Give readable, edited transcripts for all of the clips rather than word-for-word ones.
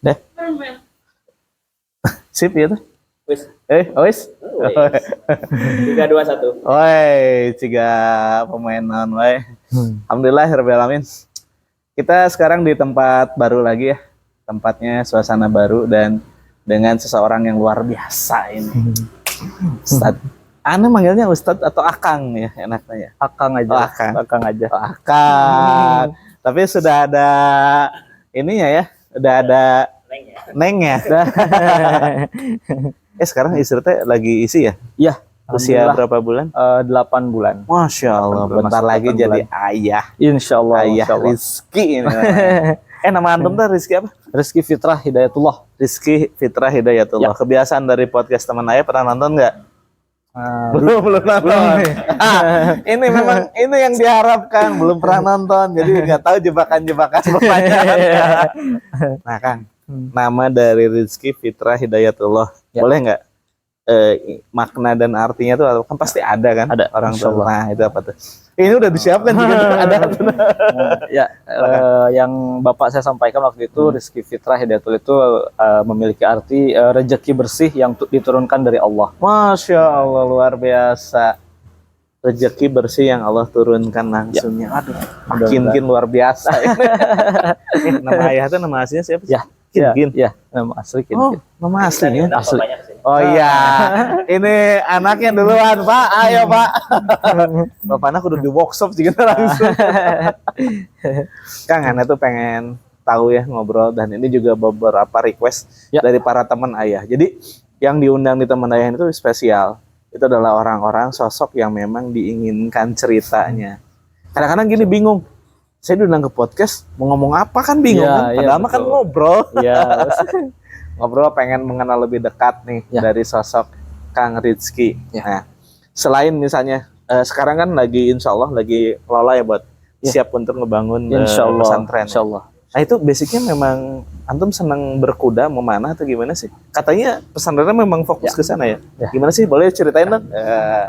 Deh. Sip ya tuh. Wis. Wis. 3-2-1. Woi, ciga pemain non wae. Alhamdulillah rabbil alamin. Kita sekarang di tempat baru lagi ya. Tempatnya suasana baru dan dengan seseorang yang luar biasa ini. Ustadz. Anda manggilnya Ustadz atau Akang ya enaknya ya? Akang aja. Oh, Akang. Akang aja. Oh, Akang. Tapi sudah ada ininya ya. Udah ada Neng ya. Sekarang istri teh lagi isi ya? Iya. Usia berapa bulan? 8 bulan. Masya Allah, bentar lagi jadi ayah. Insya Allah. Ayah Rizky ini. Nama antum tuh Rizky apa? Rizky Fitrah Hidayatullah. Rizky Fitrah Hidayatullah. Ya. Kebiasaan dari podcast teman ayah, pernah nonton nggak? Belum nonton. Ini memang ini yang diharapkan, belum pernah nonton, jadi nggak tahu jebakan-jebakan pertanyaan. Nah Kang, nama dari Rizky Fitrah Hidayatullah, Ya. boleh nggak makna dan artinya tuh kan pasti ada kan? Ada, orang tua. insyaallah. Nah itu apa tuh? Ini udah disiapkan juga ada. Ya, yang Bapak saya sampaikan waktu itu Rizky Fitrah Hidayatullah itu memiliki arti rezeki bersih yang diturunkan dari Allah. Masya Allah, luar biasa. Rezeki bersih yang Allah turunkan langsungnya. Aduh, makin luar biasa. Nama ayah itu nama aslinya siapa sih? Ya, Kin. ya, nama asli Kin. Oh, nama aslinya? Asli. Oh iya, ini anaknya duluan Pak, ayo Pak. Bapak anak udah di workshop juga langsung. Kang, Ana tuh pengen tahu ya ngobrol dan ini juga beberapa request dari para teman ayah. Jadi yang diundang di teman ayah itu spesial. Itu adalah orang-orang sosok yang memang diinginkan ceritanya. Kadang-kadang gini bingung. Saya diundang ke podcast mau ngomong apa kan bingung kan? Padahal mah kan ngobrol. Iya. Ngobrol pengen mengenal lebih dekat nih dari sosok Kang Rizky. Nah, selain misalnya sekarang kan lagi insya Allah lagi kelola ya buat siap untuk ngebangun pesantren. Insya Allah. Nah itu basicnya memang antum senang berkuda memanah atau gimana sih? Katanya pesantrennya memang fokus ke sana ya? Gimana sih? Boleh ceritain dong?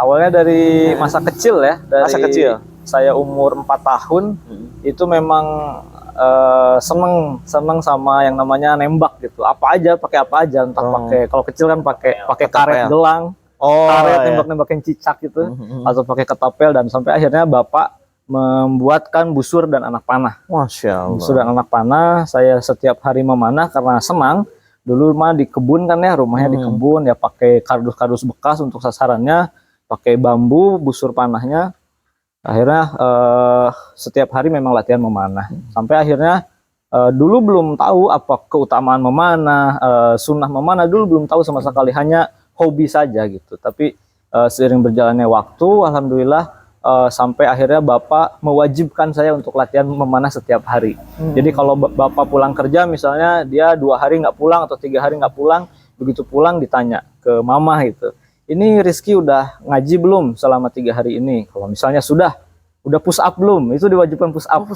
Awalnya dari masa kecil ya. Dari masa kecil? Saya umur 4 tahun itu memang seneng sama yang namanya nembak gitu. Apa aja, pakai apa aja, entah pakai kalau kecil kan pakai karet gelang, karet nembak-nembakin cicak gitu, atau pakai ketapel dan sampai akhirnya bapak membuatkan busur dan anak panah. Masya Allah. Busur dan anak panah, saya setiap hari memanah karena senang. Dulu mah di kebun kan ya, rumahnya di kebun ya, pakai kardus-kardus bekas untuk sasarannya, pakai bambu busur panahnya. Akhirnya setiap hari memang latihan memanah. Sampai akhirnya dulu belum tahu apa keutamaan memanah, sunnah memanah, dulu belum tahu sama sekali, hanya hobi saja gitu. Tapi seiring berjalannya waktu, alhamdulillah sampai akhirnya bapak mewajibkan saya untuk latihan memanah setiap hari. Jadi kalau bapak pulang kerja misalnya dia 2 hari nggak pulang atau 3 hari nggak pulang, begitu pulang ditanya ke mama gitu. Ini Rizky udah ngaji belum selama 3 hari ini? Kalau misalnya udah push up belum? Itu diwajibkan push up,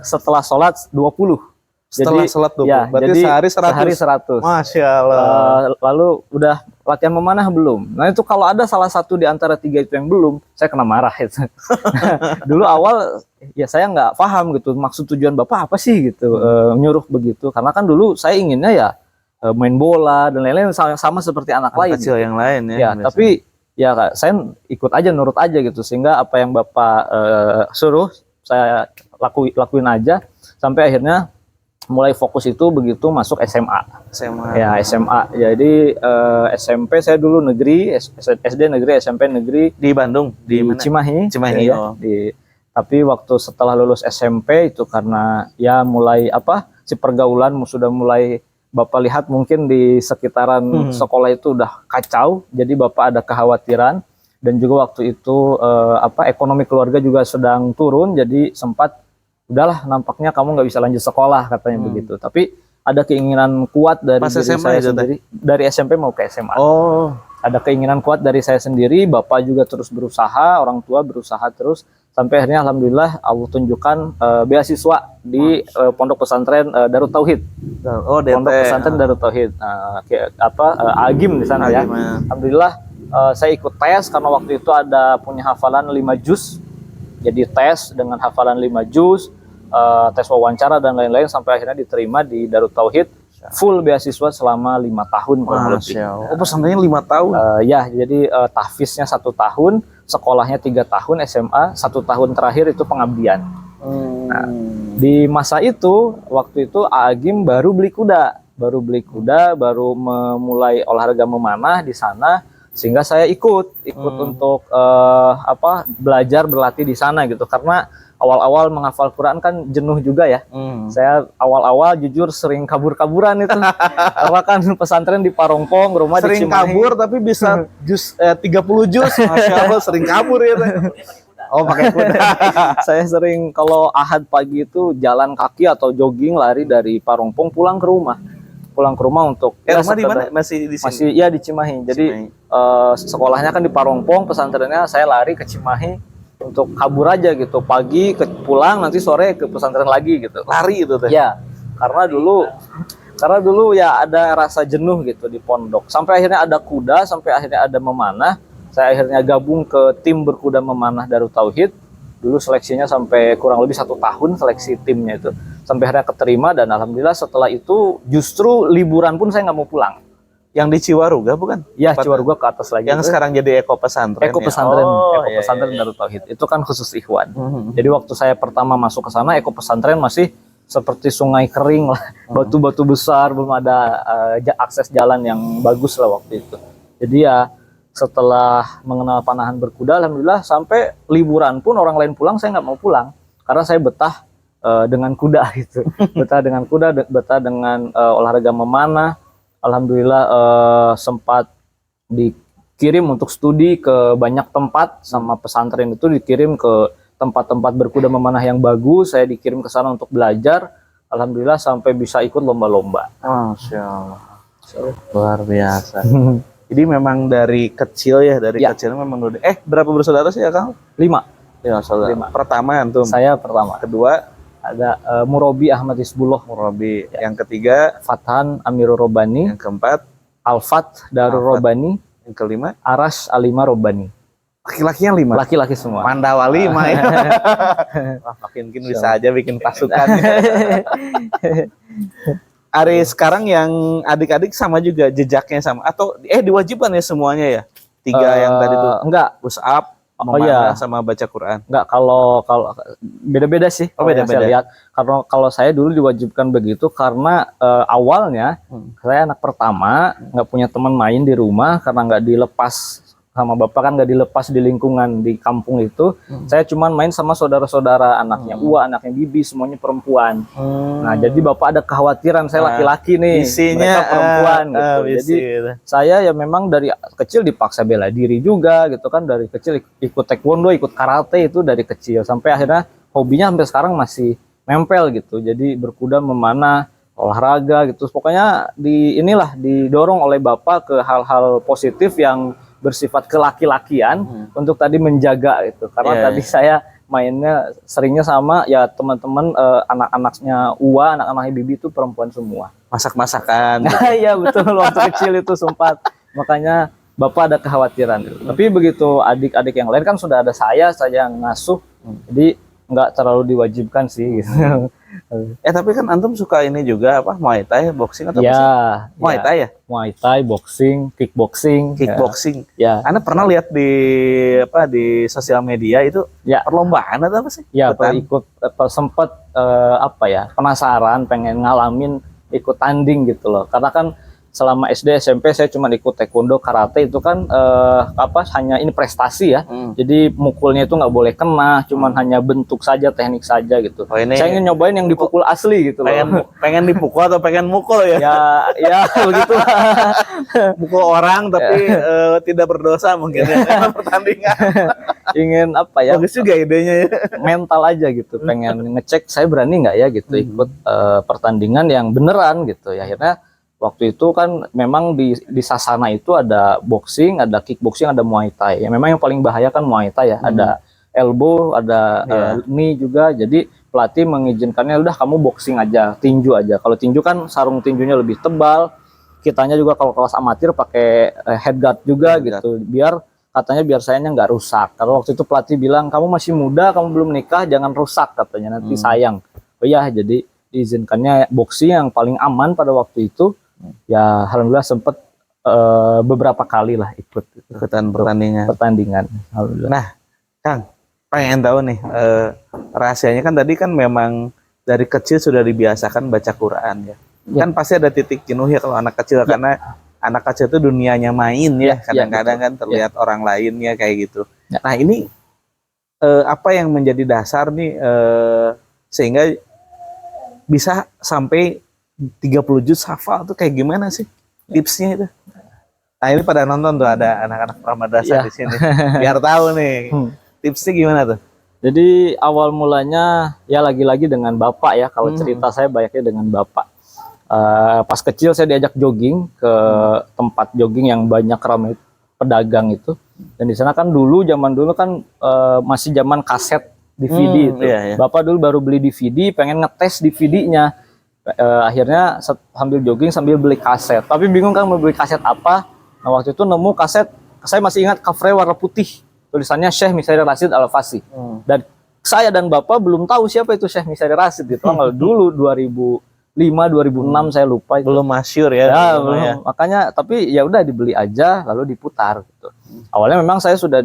setelah sholat 20. Setelah sholat 20? Ya, berarti sehari 100? Masya Allah. Lalu udah latihan memanah belum? Nah itu kalau ada salah satu di antara 3 itu yang belum, saya kena marah itu. Dulu awal ya saya nggak paham gitu, maksud tujuan bapak apa sih gitu, nyuruh begitu. Karena kan dulu saya inginnya ya main bola dan lain-lain sama seperti anak lain kecil gitu. Yang lain ya tapi ya saya ikut aja, nurut aja gitu, sehingga apa yang bapak suruh saya lakuin aja sampai akhirnya mulai fokus itu begitu masuk SMA. Ya SMA. Jadi SMP saya dulu negeri, SD negeri, SMP negeri di Bandung, di mana? Cimahi ya, tapi waktu setelah lulus SMP itu karena ya mulai si pergaulan sudah mulai Bapak lihat mungkin di sekitaran sekolah itu udah kacau, jadi Bapak ada kekhawatiran dan juga waktu itu ekonomi keluarga juga sedang turun, jadi sempat udahlah nampaknya kamu nggak bisa lanjut sekolah katanya begitu. Tapi ada keinginan kuat dari diri saya sendiri, dari SMP mau ke SMA. Ada keinginan kuat dari saya sendiri, Bapak juga terus berusaha, orang tua berusaha terus. Sampai akhirnya alhamdulillah Allah tunjukkan beasiswa di Pondok Pesantren Darut Tauhid. Pondok Pesantren Darut Tauhid. Agim di sana ya. Alhamdulillah saya ikut tes karena waktu itu ada punya hafalan 5 juz. Jadi tes dengan hafalan 5 juz, tes wawancara dan lain-lain sampai akhirnya diterima di Darut Tauhid full beasiswa selama 5 tahun kurang lebih. Oh, pesantrennya 5 tahun. Ya, jadi tahfiznya 1 tahun, sekolahnya 3 tahun, SMA 1 tahun terakhir itu pengabdian. Nah, di masa itu, waktu itu Agim baru beli kuda, baru memulai olahraga memanah di sana, sehingga saya ikut untuk belajar berlatih di sana gitu, karena awal-awal menghafal Quran kan jenuh juga ya. Saya awal-awal jujur sering kabur-kaburan itu, karena kan pesantren di Parongpong, rumah sering di Cimahi. kabur tapi bisa 30 juz, masya Allah, sering kabur ya. Oh, pakai kuda. Saya sering kalau Ahad pagi itu jalan kaki atau jogging lari dari Parongpong pulang ke rumah untuk Rumah di mana? Masih di sini? Masih ya di Cimahi. Jadi sekolahnya kan di Parongpong, pesantrennya saya lari ke Cimahi untuk kabur aja gitu. Pagi pulang, nanti sore ke pesantren lagi gitu. Lari itu teh. Ya, karena dulu ya ada rasa jenuh gitu di pondok. Sampai akhirnya ada kuda, sampai akhirnya ada memanah. Saya akhirnya gabung ke tim berkuda memanah Darut Tauhid. Dulu seleksinya sampai kurang lebih 1 tahun seleksi timnya itu. Sampai akhirnya keterima dan alhamdulillah setelah itu justru liburan pun saya nggak mau pulang. Yang di Ciwaruga bukan? Ya, Ciwaruga ke atas lagi. Yang sekarang jadi Eko Pesantren. Eko Pesantren, Eko Pesantren Darut Tauhid. Itu kan khusus ikhwan. Jadi waktu saya pertama masuk ke sana, Eko Pesantren masih seperti sungai kering lah, batu-batu besar, belum ada akses jalan yang bagus lah waktu itu. Jadi ya setelah mengenal panahan berkuda, alhamdulillah sampai liburan pun orang lain pulang, saya nggak mau pulang karena saya betah dengan kuda gitu, betah dengan kuda, betah dengan olahraga memanah. Alhamdulillah sempat dikirim untuk studi ke banyak tempat sama pesantren itu, dikirim ke tempat-tempat berkuda memanah yang bagus. Saya dikirim ke sana untuk belajar. Alhamdulillah sampai bisa ikut lomba-lomba. Masya Allah, luar biasa. Jadi memang dari kecil ya, kecil memang udah. Berapa bersaudara sih ya Kang? 5. Ya, saudara. 5. Pertama antum. Saya pertama. Kedua ada Murabi Ahmad Isbullah. Murabi. Ya. Yang ketiga Fathan Amirul Robani. Yang keempat Alfat Darul Robani. Yang kelima Arash Alima Robani. Laki-lakinya 5. Laki-laki semua. Pandawa 5 ya. Wah, mungkin bisa aja bikin pasukan. Ari sekarang yang adik-adik sama juga jejaknya sama atau diwajibkan ya semuanya ya? 3 yang tadi tuh. Enggak, push up, memanah sama baca Quran. Enggak, kalau beda-beda sih. Beda-beda. Saya lihat karena kalau saya dulu diwajibkan begitu karena awalnya saya anak pertama, nggak punya teman main di rumah karena nggak dilepas sama bapak, kan nggak dilepas di lingkungan di kampung itu. Saya cuman main sama saudara-saudara, anaknya Uwa, anaknya Bibi, semuanya perempuan. Nah, jadi bapak ada kekhawatiran saya laki-laki nih, mereka perempuan gitu. Jadi saya ya memang dari kecil dipaksa bela diri juga gitu kan, dari kecil ikut taekwondo, ikut karate itu dari kecil sampai akhirnya hobinya sampai sekarang masih nempel gitu. Jadi berkuda, memanah, olahraga gitu. Pokoknya didorong oleh bapak ke hal-hal positif yang bersifat kelaki-lakian untuk tadi menjaga itu, karena tadi saya mainnya seringnya sama ya teman-teman anak-anaknya Uwa, anak-anaknya Bibi itu perempuan semua, masak-masakan. Iya betul, waktu kecil itu sempat, makanya bapak ada kekhawatiran gitu. Tapi begitu adik-adik yang lain kan sudah ada saya yang ngasuh, jadi nggak terlalu diwajibkan sih gitu. Tapi kan antum suka ini juga apa, Muay Thai, boxing atau ya, Muay Thai ya? Muay Thai, boxing, kickboxing. Ya. Anda pernah lihat di sosial media itu perlombaan atau apa sih? Ya, ikut sempat penasaran, pengen ngalamin ikut tanding gitu loh. Karena kan selama SD SMP saya cuma ikut taekwondo, karate itu kan hanya ini prestasi ya. Jadi mukulnya itu nggak boleh kena, cuman hanya bentuk saja, teknik saja gitu. Saya ingin nyobain yang dipukul asli gitu loh. Pengen dipukul atau pengen mukul ya? Ya begitu. Mukul orang tapi tidak berdosa mungkin ya, pertandingan. Ingin bagus juga idenya ya. Mental aja gitu, pengen ngecek saya berani nggak ya gitu ikut pertandingan yang beneran gitu ya. Akhirnya waktu itu kan memang di Sasana itu ada boxing, ada kickboxing, ada Muay Thai. Ya memang yang paling bahaya kan Muay Thai ya. Ada elbow, ada knee juga. Jadi pelatih mengizinkannya udah kamu boxing aja, tinju aja. Kalau tinju kan sarung tinjunya lebih tebal. Kitanya juga kalau kelas amatir pakai headguard juga gitu. Biar sayanya nggak rusak. Kalau waktu itu pelatih bilang kamu masih muda, kamu belum nikah, jangan rusak katanya, nanti sayang. ya jadi diizinkannya boxing yang paling aman pada waktu itu. Ya alhamdulillah sempat beberapa kali lah ikut ikutan pertandingan. Alhamdulillah. Nah, Kang, pengen tahu nih rahasianya kan tadi kan memang dari kecil sudah dibiasakan baca Quran ya. Kan pasti ada titik jenuh ya kalau anak kecil karena anak kecil itu dunianya main ya. Kadang-kadang kan terlihat orang lainnya kayak gitu. Nah, ini apa yang menjadi dasar nih sehingga bisa sampai 30 juz hafal tuh kayak gimana sih tipsnya itu? Nah, ini pada nonton tuh ada anak-anak pramadasa di sini. Biar tahu nih. Tipsnya gimana tuh? Jadi awal mulanya ya lagi-lagi dengan bapak ya. Kalau cerita saya banyaknya dengan bapak. Pas kecil saya diajak jogging ke tempat jogging yang banyak ramai pedagang itu. Dan di sana kan zaman dulu kan masih zaman kaset DVD itu. Iya. Bapak dulu baru beli DVD, pengen ngetes DVD-nya. Akhirnya sambil jogging sambil beli kaset. Tapi bingung kan mau beli kaset apa. Nah waktu itu nemu kaset, saya masih ingat covernya warna putih. Tulisannya Syekh Misyari Rasyid Al-Fasi. Dan saya dan bapak belum tahu siapa itu Syekh Misyari Rasyid. Itu tanggal dulu 2005, 2006 saya lupa. Belum masyhur ya. Belum. Ya. Makanya tapi ya udah dibeli aja lalu diputar gitu. Awalnya memang saya sudah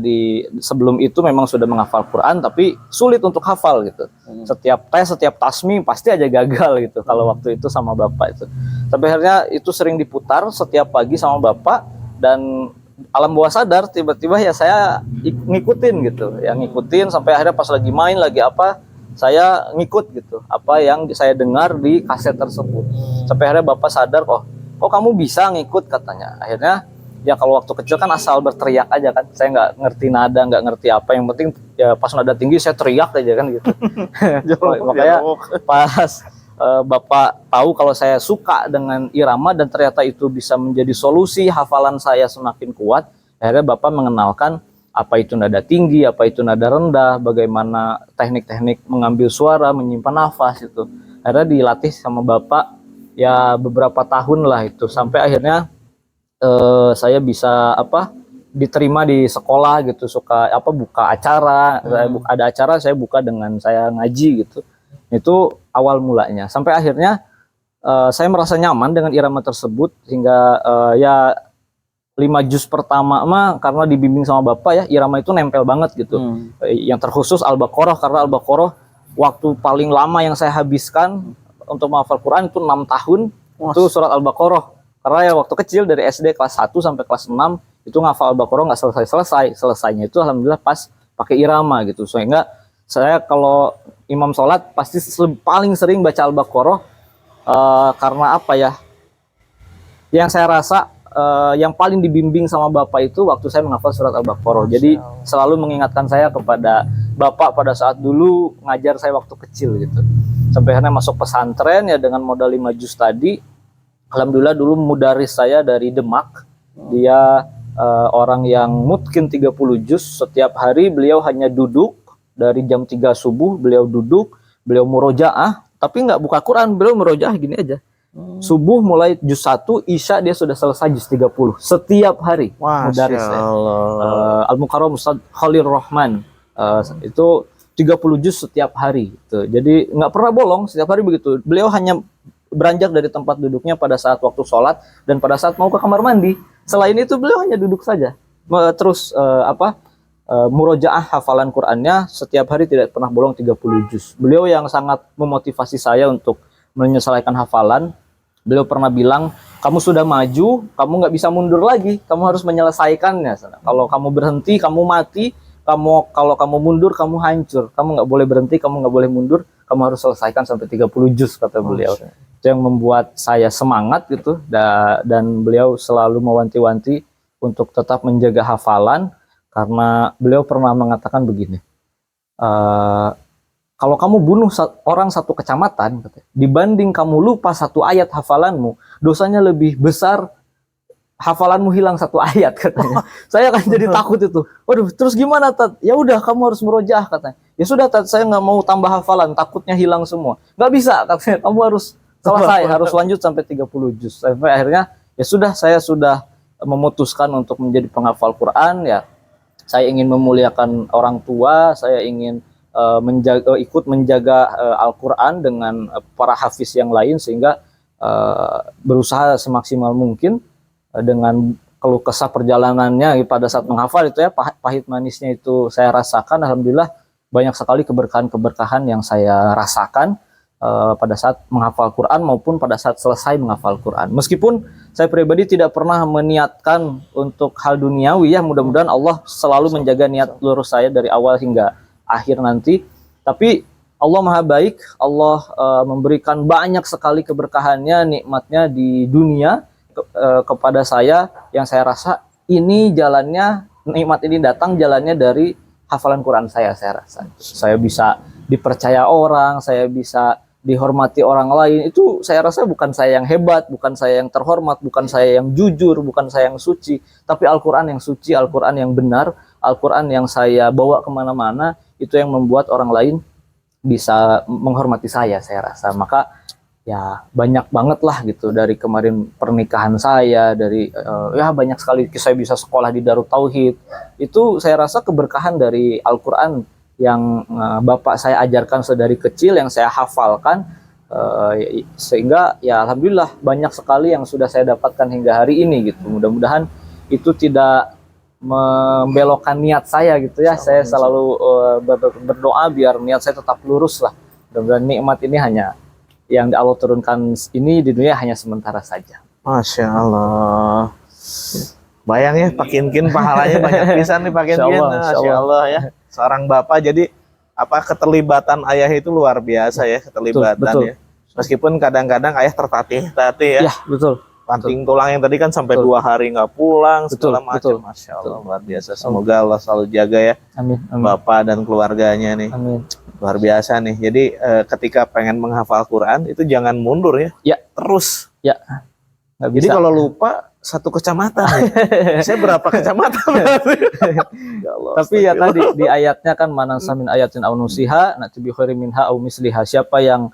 sebelum itu memang sudah menghafal Quran tapi sulit untuk hafal gitu. Setiap tasmi pasti aja gagal gitu kalau waktu itu sama bapak itu. Tapi akhirnya itu sering diputar setiap pagi sama bapak dan alam bawah sadar tiba-tiba ya saya ngikutin gitu. Ya ngikutin sampai akhirnya pas lagi main lagi apa saya ngikut gitu. Apa yang saya dengar di kaset tersebut. Sampai akhirnya bapak sadar kok kamu bisa ngikut katanya. Akhirnya ya kalau waktu kecil kan asal berteriak aja kan, saya nggak ngerti nada, nggak ngerti apa, yang penting ya pas nada tinggi saya teriak aja kan gitu. Makanya pas bapak tahu kalau saya suka dengan irama dan ternyata itu bisa menjadi solusi hafalan saya semakin kuat, akhirnya bapak mengenalkan apa itu nada tinggi, apa itu nada rendah, bagaimana teknik-teknik mengambil suara, menyimpan nafas itu. Akhirnya dilatih sama bapak ya beberapa tahun lah itu sampai akhirnya saya bisa diterima di sekolah gitu, suka buka acara, ada acara saya buka dengan saya ngaji gitu. Itu awal mulanya sampai akhirnya saya merasa nyaman dengan irama tersebut hingga ya 5 juz pertama mah karena dibimbing sama bapak ya irama itu nempel banget gitu. Yang terkhusus Al-Baqarah karena Al-Baqarah waktu paling lama yang saya habiskan untuk menghafal Quran itu 6 tahun. Itu surat Al-Baqarah. Karena ya waktu kecil dari SD kelas 1 sampai kelas 6 itu ngafal Al-Baqarah nggak selesainya itu alhamdulillah pas pakai irama gitu. Sehingga saya kalau imam sholat pasti paling sering baca Al-Baqarah karena apa ya? Yang saya rasa yang paling dibimbing sama bapak itu waktu saya menghafal surat Al-Baqarah. Jadi selalu mengingatkan saya kepada bapak pada saat dulu ngajar saya waktu kecil gitu. Sampai akhirnya masuk pesantren ya dengan modal 5 juz tadi. Alhamdulillah dulu mudaris saya dari Demak, dia orang yang mungkin 30 juz setiap hari beliau hanya duduk dari jam 3 subuh beliau duduk, beliau murojaah, tapi nggak buka Quran, beliau murojaah gini aja. Subuh mulai juz 1, Isya dia sudah selesai juz 30 setiap hari. Mudaris saya. Al-Mukarram Ustaz Khalil Rahman itu 30 juz setiap hari gitu. Jadi nggak pernah bolong, setiap hari begitu. Beliau hanya beranjak dari tempat duduknya pada saat waktu sholat dan pada saat mau ke kamar mandi. Selain itu beliau hanya duduk saja. Terus murojaah hafalan Qur'annya setiap hari tidak pernah bolong 30 juz. Beliau yang sangat memotivasi saya untuk menyelesaikan hafalan. Beliau pernah bilang, kamu sudah maju, kamu nggak bisa mundur lagi, kamu harus menyelesaikannya. Kalau kamu berhenti, kamu mati. Kalau kamu mundur, kamu hancur. Kamu nggak boleh berhenti, kamu nggak boleh mundur. Kamu harus selesaikan sampai 30 juz kata beliau. Itu yang membuat saya semangat gitu dan beliau selalu mewanti-wanti untuk tetap menjaga hafalan karena beliau pernah mengatakan begini, kalau kamu bunuh orang satu kecamatan katanya, dibanding kamu lupa satu ayat hafalanmu, dosanya lebih besar hafalanmu hilang satu ayat katanya. Saya kan jadi takut itu. Waduh, terus gimana Tat? Ya udah kamu harus murojaah katanya. Ya sudah Tat, saya nggak mau tambah hafalan, takutnya hilang semua. Nggak bisa katanya, kamu harus selesai, harus lanjut sampai 30 juz. Sampai akhirnya ya sudah, saya sudah memutuskan untuk menjadi penghafal Quran ya. Saya ingin memuliakan orang tua, saya ingin ikut menjaga Al-Quran dengan para hafiz yang lain, sehingga berusaha semaksimal mungkin dengan keluh kesah perjalanannya pada saat menghafal itu ya, pahit manisnya itu saya rasakan. Alhamdulillah banyak sekali keberkahan-keberkahan yang saya rasakan pada saat menghafal Quran maupun pada saat selesai menghafal Quran. Meskipun saya pribadi tidak pernah meniatkan untuk hal duniawi ya, mudah-mudahan Allah selalu menjaga niat lurus saya dari awal hingga akhir nanti. Tapi Allah Maha Baik, Allah memberikan banyak sekali keberkahannya, nikmatnya di dunia kepada saya, yang saya rasa ini jalannya, nikmat ini datang jalannya dari hafalan Quran saya rasa. Saya bisa dipercaya orang, saya bisa dihormati orang lain, itu saya rasa bukan saya yang hebat, bukan saya yang terhormat, bukan saya yang jujur, bukan saya yang suci, tapi Al-Quran yang suci, Al-Quran yang benar, Al-Quran yang saya bawa kemana-mana, itu yang membuat orang lain bisa menghormati saya rasa. Maka ya banyak banget lah gitu, dari kemarin pernikahan saya, dari ya banyak sekali saya bisa sekolah di Darut Tauhid, itu saya rasa keberkahan dari Al-Quran yang bapak saya ajarkan sedari kecil, yang saya hafalkan, sehingga ya alhamdulillah banyak sekali yang sudah saya dapatkan hingga hari ini gitu. Mudah-mudahan itu tidak membelokkan niat saya gitu ya. Saya selalu berdoa biar niat saya tetap lurus lah. Mudah-mudahan nikmat ini hanya yang Allah turunkan ini di dunia hanya sementara saja. Masya Allah. Bayang ya, Pak Kinkin pahalanya banyak pisan nih Pak Kinkin. Masya Allah ya. Seorang bapak, jadi keterlibatan ayah itu luar biasa ya, keterlibatan betul. Ya. Meskipun kadang-kadang ayah tertatih-tatih ya. Ya, betul. Panting tulang yang tadi kan sampai 2 hari nggak pulang, segala macam. Masya Allah, luar biasa. Semoga Allah selalu jaga ya. Amin. Bapak dan keluarganya nih. Amin. Luar biasa nih. Jadi ketika pengen menghafal Quran itu jangan mundur ya. Ya. Terus. Ya. Jadi kalau lupa 1 kecamatan ya. Saya berapa kecamatan? Ya Allah, tapi ya tadi di ayatnya kan, manasa min ayatin aw nusiha na'ti bi khairin minha aw misliha. Siapa yang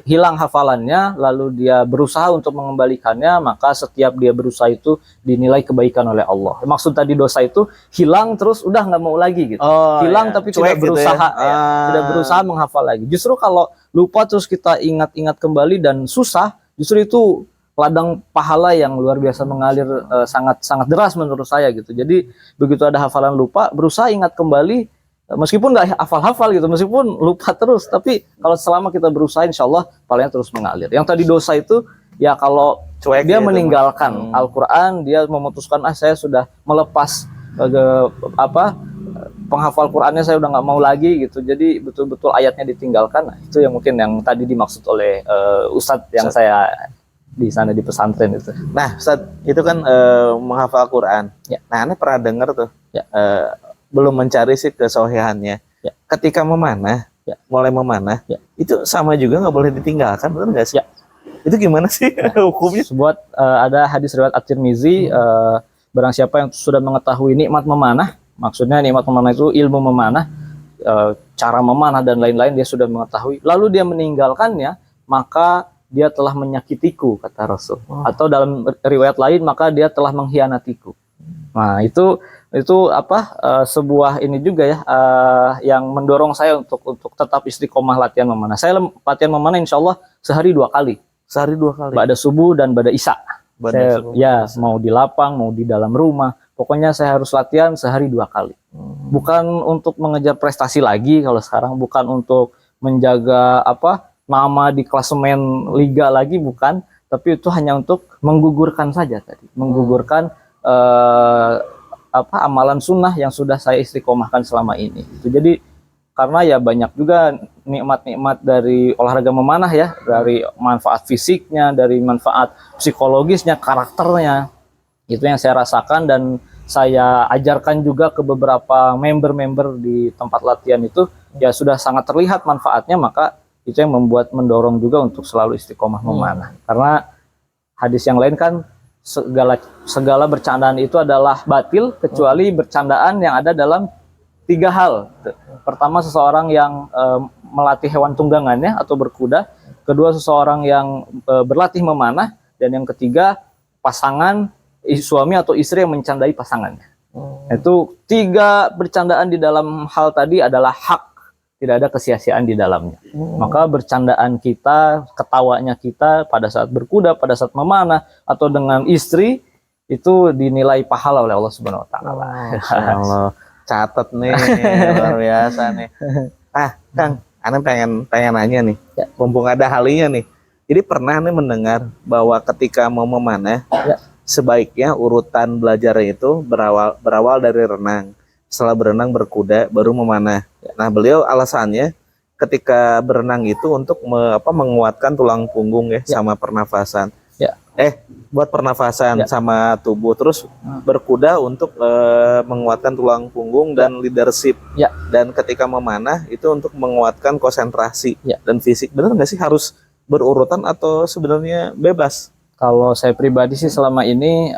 hilang hafalannya lalu dia berusaha untuk mengembalikannya, maka setiap dia berusaha itu dinilai kebaikan oleh Allah. Maksud tadi dosa itu hilang terus udah nggak mau lagi gitu. Hilang iya. tapi tidak berusaha gitu ya. Tidak berusaha menghafal lagi. Justru kalau lupa terus kita ingat-ingat kembali dan susah, justru itu ladang pahala yang luar biasa mengalir, sangat deras menurut saya gitu. Jadi begitu ada hafalan lupa, berusaha ingat kembali, meskipun nggak hafal-hafal gitu, meskipun lupa terus, tapi kalau selama kita berusaha, insya Allah pahalanya terus mengalir. Yang tadi dosa itu ya kalau cuek dia meninggalkan Al-Quran, dia memutuskan saya sudah melepas penghafal Qurannya, saya udah nggak mau lagi gitu. Jadi betul-betul ayatnya ditinggalkan. Nah, itu yang mungkin yang tadi dimaksud oleh Ustadz yang saya di sana di pesantren itu. Nah, Ustaz, itu kan menghafal Quran. Ya. Nah, Anda pernah dengar tuh, ya. Belum mencari sih kesohihannya. Ya. Ketika memanah, ya. mulai memanah, ya. Itu sama juga nggak boleh ditinggalkan, benar nggak sih? Ya. Itu gimana sih hukumnya? Buat ada hadis riwayat At-Tirmizi, barang siapa yang sudah mengetahui nikmat memanah, maksudnya nikmat memanah itu ilmu memanah, cara memanah dan lain-lain, dia sudah mengetahui, lalu dia meninggalkannya, maka dia telah menyakitiku, kata Rasul. Atau dalam riwayat lain, maka dia telah mengkhianatiku. Nah, itu sebuah ini juga ya, yang mendorong saya untuk tetap istiqomah latihan memanah. Saya latihan memanah insya Allah sehari 2 kali. Sehari 2 kali. Ba'da subuh dan ba'da isya. Mau di lapang, mau di dalam rumah. Pokoknya saya harus latihan sehari 2 kali. Bukan untuk mengejar prestasi lagi kalau sekarang, bukan untuk menjaga nama di klasemen liga lagi, bukan, tapi itu hanya untuk menggugurkan saja tadi, menggugurkan amalan sunnah yang sudah saya istiqomahkan selama ini. Jadi karena ya banyak juga nikmat-nikmat dari olahraga memanah ya, dari manfaat fisiknya, dari manfaat psikologisnya, karakternya, itu yang saya rasakan dan saya ajarkan juga ke beberapa member-member di tempat latihan itu, ya sudah sangat terlihat manfaatnya. Maka itu yang mendorong juga untuk selalu istiqomah memanah. Karena hadis yang lain kan, segala bercandaan itu adalah batil kecuali bercandaan yang ada dalam 3 hal. Pertama, seseorang yang melatih hewan tunggangannya atau berkuda. Kedua, seseorang yang berlatih memanah. Dan yang ketiga, pasangan suami atau istri yang mencandai pasangannya. Itu 3 bercandaan di dalam hal tadi adalah hak tidak ada kesia-siaan di dalamnya. Maka bercandaan kita, ketawanya kita pada saat berkuda, pada saat memanah, atau dengan istri, itu dinilai pahala oleh Allah Subhanahu Wa Taala. Allah, catat nih, luar biasa nih. Kang, Ane pengen nanya nih, mumpung ada halinya nih. Jadi pernah nih mendengar bahwa ketika mau memanah, sebaiknya urutan belajarnya itu berawal dari renang. Setelah berenang berkuda, baru memanah. Nah, beliau alasannya ketika berenang itu untuk menguatkan tulang punggung sama pernafasan. Buat pernafasan sama tubuh. Terus berkuda untuk menguatkan tulang punggung dan leadership. Dan ketika memanah itu untuk menguatkan konsentrasi dan fisik. Benar nggak sih harus berurutan atau sebenarnya bebas? Kalau saya pribadi sih selama ini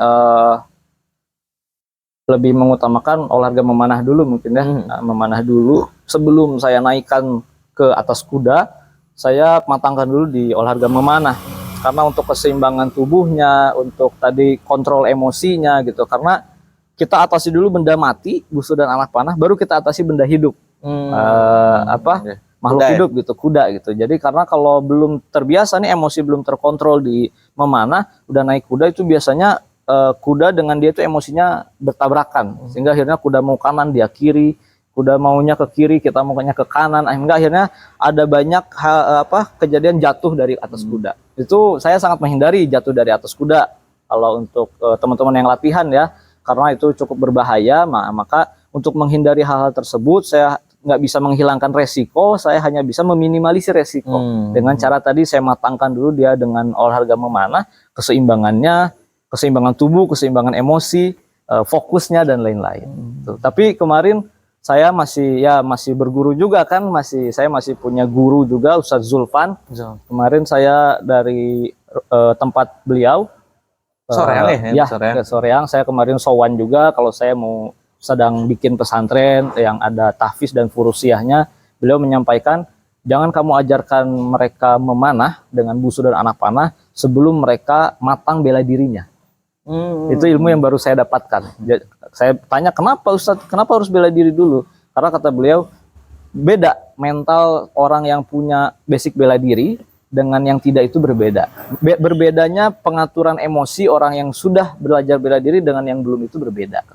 lebih mengutamakan olahraga memanah dulu mungkin ya. Memanah dulu sebelum saya naikkan ke atas kuda, saya matangkan dulu di olahraga memanah. Karena untuk keseimbangan tubuhnya, untuk tadi kontrol emosinya gitu. Karena kita atasi dulu benda mati, busur dan anak panah, baru kita atasi benda hidup. Makhluk hidup gitu, kuda gitu. Jadi karena kalau belum terbiasa nih, emosi belum terkontrol di memanah, udah naik kuda itu biasanya kuda dengan dia itu emosinya bertabrakan, sehingga akhirnya kuda mau kanan dia kiri, kuda maunya ke kiri kita maunya ke kanan, akhirnya ada banyak kejadian jatuh dari atas kuda. Itu saya sangat menghindari jatuh dari atas kuda kalau untuk teman-teman yang latihan ya, karena itu cukup berbahaya. Maka untuk menghindari hal-hal tersebut saya nggak bisa menghilangkan resiko, saya hanya bisa meminimalisir resiko dengan cara tadi saya matangkan dulu dia dengan olahraga memanah, keseimbangan tubuh, keseimbangan emosi, fokusnya dan lain-lain. Tapi kemarin saya masih berguru juga kan, saya masih punya guru juga Ustadz Zulfan. Kemarin saya dari tempat beliau Soreang, saya kemarin sowan juga kalau saya mau sedang bikin pesantren yang ada tahfiz dan furusiahnya. Beliau menyampaikan jangan kamu ajarkan mereka memanah dengan busur dan anak panah sebelum mereka matang bela dirinya. Itu ilmu yang baru saya dapatkan. Saya tanya kenapa Ustadz, kenapa harus bela diri dulu? Karena kata beliau beda mental orang yang punya basic bela diri dengan yang tidak itu berbeda. Berbedanya pengaturan emosi orang yang sudah belajar bela diri dengan yang belum itu berbeda.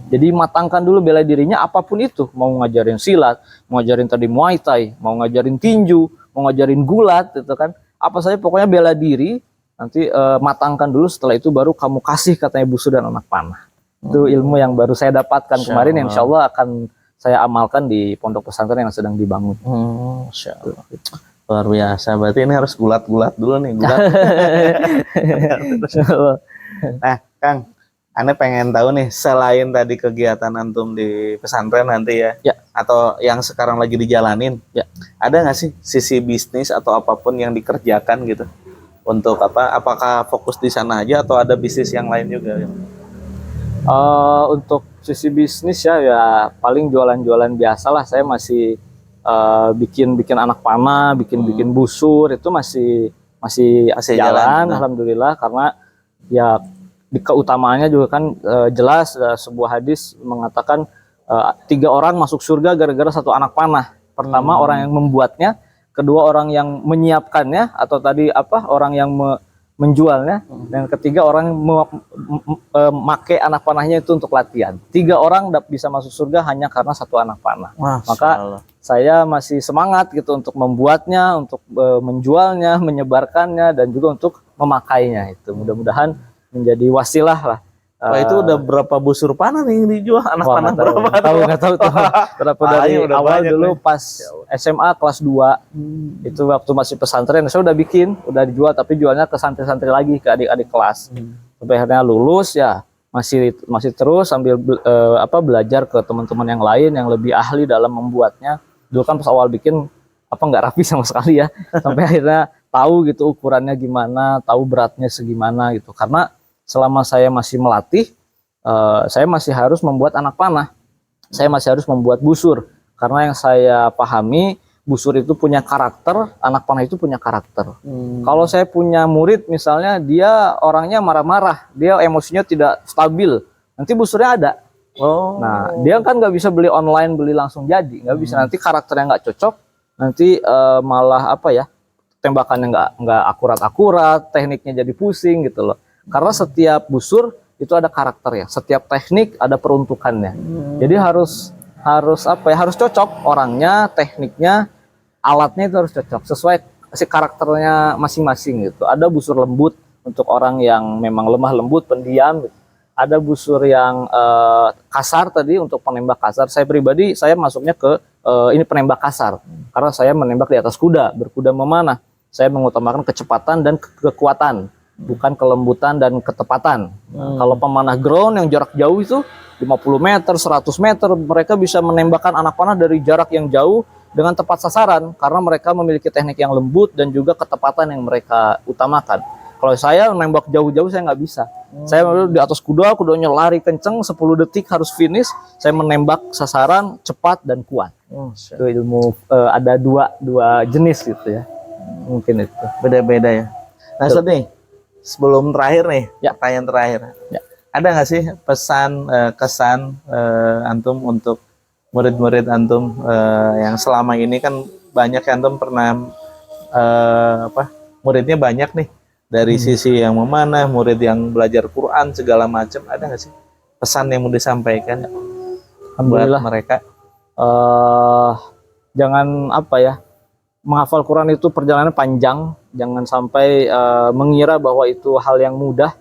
Jadi matangkan dulu bela dirinya apapun itu, mau ngajarin silat, mau ngajarin tadi Muay Thai, mau ngajarin tinju, mau ngajarin gulat, itu kan apa saja pokoknya bela diri. Nanti matangkan dulu, setelah itu baru kamu kasih katanya busur dan anak panah. Itu ilmu yang baru saya dapatkan kemarin, yang insya Allah akan saya amalkan di pondok pesantren yang sedang dibangun. Insya Allah. Luar biasa, berarti ini harus gulat-gulat dulu nih. Nah Kang, Ane pengen tahu nih, selain tadi kegiatan antum di pesantren nanti ya, atau yang sekarang lagi dijalanin, ada nggak sih sisi bisnis atau apapun yang dikerjakan gitu? Untuk apakah fokus di sana aja atau ada bisnis yang lain juga? Untuk sisi bisnis ya paling jualan-jualan biasa lah. Saya masih bikin anak panah, bikin busur, itu masih jalan. Alhamdulillah, karena ya di keutamaannya juga kan jelas, sebuah hadis mengatakan 3 orang masuk surga gara-gara 1 anak panah. Pertama orang yang membuatnya, kedua orang yang menyiapkannya atau tadi orang yang menjualnya, dan ketiga orang yang memakai anak panahnya itu untuk latihan. 3 orang bisa masuk surga hanya karena 1 anak panah. Maka saya masih semangat gitu untuk membuatnya, untuk menjualnya, menyebarkannya, dan juga untuk memakainya. Itu mudah-mudahan menjadi wasilah lah. Itu udah berapa busur panah nih yang dijual? Anak panah berapa? Nggak tahu tuh. Berapa dari awal dulu nih. Pas SMA kelas 2. Itu waktu masih pesantren, saya udah dijual, tapi jualnya ke santri-santri lagi, ke adik-adik kelas. Sampai akhirnya lulus ya, masih terus sambil belajar ke teman-teman yang lain yang lebih ahli dalam membuatnya. Dulu kan pas awal bikin nggak rapi sama sekali ya. Sampai akhirnya tahu gitu ukurannya gimana, tahu beratnya segimana gitu. Karena selama saya masih melatih, saya masih harus membuat anak panah. Saya masih harus membuat busur. Karena yang saya pahami, busur itu punya karakter, anak panah itu punya karakter. Kalau saya punya murid misalnya, dia orangnya marah-marah, dia emosinya tidak stabil, nanti busurnya ada. Oh. Nah, dia kan nggak bisa beli online, beli langsung jadi, nggak bisa. Nanti karakternya nggak cocok, nanti malah apa ya, tembakannya nggak akurat-akurat, tekniknya jadi pusing gitu loh. Karena setiap busur itu ada karakter ya, setiap teknik ada peruntukannya. Jadi harus apa ya, harus cocok orangnya, tekniknya, alatnya itu harus cocok sesuai si karakternya masing-masing gitu. Ada busur lembut untuk orang yang memang lemah lembut, pendiam gitu. Ada busur yang kasar tadi untuk penembak kasar. Saya pribadi saya masuknya ke ini penembak kasar karena saya menembak di atas kuda, berkuda memanah. Saya mengutamakan kecepatan dan kekuatan, bukan kelembutan dan ketepatan. Kalau pemanah ground yang jarak jauh itu 50 meter, 100 meter, mereka bisa menembakkan anak panah dari jarak yang jauh dengan tepat sasaran karena mereka memiliki teknik yang lembut dan juga ketepatan yang mereka utamakan. Kalau saya menembak jauh-jauh saya nggak bisa. Saya di atas kuda, kudanya lari kenceng, 10 detik harus finish. Saya menembak sasaran cepat dan kuat. Itu ilmu ada dua jenis gitu ya. Mungkin itu. Beda-beda ya. Nah, Ustaz nih, sebelum terakhir nih, Ya. pertanyaan terakhir. Ya. Ada nggak sih pesan kesan antum untuk murid-murid antum yang selama ini kan banyak yang antum pernah muridnya banyak nih dari sisi yang memanah, murid yang belajar Quran segala macam. Ada nggak sih pesan yang mau disampaikan buat Alhamdulillah. mereka? Jangan apa ya, menghafal Quran itu perjalanannya panjang. Jangan sampai mengira bahwa itu hal yang mudah.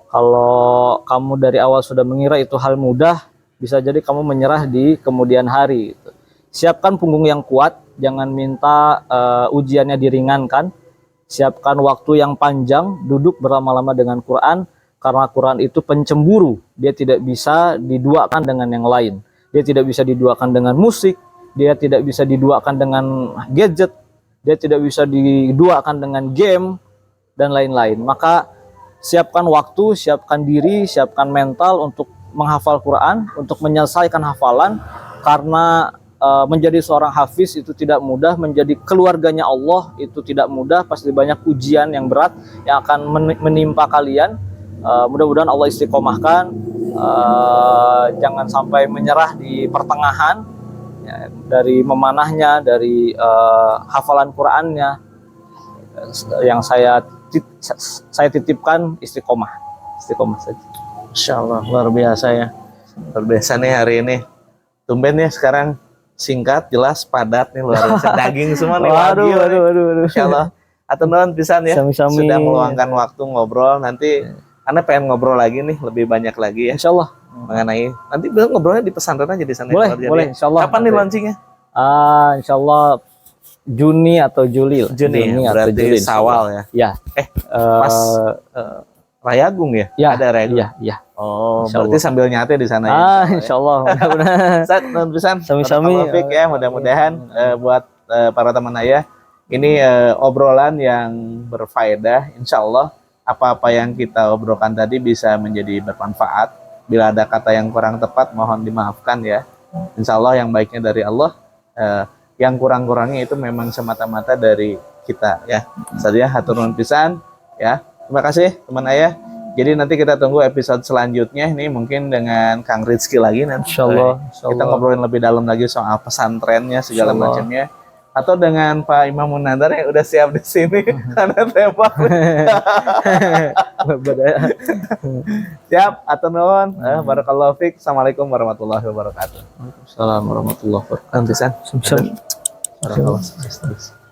Kalau kamu dari awal sudah mengira itu hal mudah, bisa jadi kamu menyerah di kemudian hari gitu. Siapkan punggung yang kuat, jangan minta ujiannya diringankan. Siapkan waktu yang panjang, duduk berlama-lama dengan Quran, karena Quran itu pencemburu. Dia tidak bisa diduakan dengan yang lain. Dia tidak bisa diduakan dengan musik, dia tidak bisa diduakan dengan gadget, dia tidak bisa diduakan dengan game, dan lain-lain. Maka siapkan waktu, siapkan diri, siapkan mental untuk menghafal Quran, untuk menyelesaikan hafalan, karena menjadi seorang hafiz itu tidak mudah, menjadi keluarganya Allah itu tidak mudah, pasti banyak ujian yang berat yang akan menimpa kalian. Mudah-mudahan Allah istiqomahkan, jangan sampai menyerah di pertengahan ya, dari memanahnya, dari hafalan Qurannya. Yang saya titipkan istiqomah saja. Insya Allah luar biasa ya, luar biasa nih hari ini. Tumben ya sekarang singkat, jelas, padat nih, luar biasa. Daging semua nih. Waduh. Insya Allah. Atau non pisan ya, Sami-sami. sudah meluangkan waktu ngobrol. Nanti Anda pengen ngobrol lagi nih, lebih banyak lagi ya. Insya Allah. Mengenai, nanti bilang ngobrolnya di pesantren aja di sana. Boleh, Insya Allah. Kapan nih launchingnya? Insya Allah Juni atau Juli. Juni ya, atau berarti Juli, Sawal ya. Ya. Pas Rayagung ya? Ya, ada Rayagung. Iya. Oh, Insya berarti Allah. sambil nyate di sana ya. Insya Allah. Mudah-mudahan. Ustaz, non pisan. Sami-sami. Barakallahu fiik ya, mudah-mudahan buat para teman ayah ini obrolan yang berfaedah. Insya Allah apa-apa yang kita obrolkan tadi bisa menjadi bermanfaat. Bila ada kata yang kurang tepat, mohon dimaafkan ya. Insya Allah yang baiknya dari Allah, yang kurang-kurangnya itu memang semata-mata dari kita ya. Saja hatur nuhun pisan ya. Terima kasih teman ayah. Jadi nanti kita tunggu episode selanjutnya ini mungkin dengan Kang Rizky lagi nanti. Insya Allah. Kita ngobrolin lebih dalam lagi soal pesantrennya segala Insya Allah. macamnya. Atau dengan Pak Imam Munandar yang udah siap di sini karena tembak. Siap, atau nuhun. Barakallahu fiik. Assalamualaikum warahmatullahi wabarakatuh. Assalamualaikum warahmatullahi wabarakatuh. Nanti san. Sampai. Barakallahu fiik.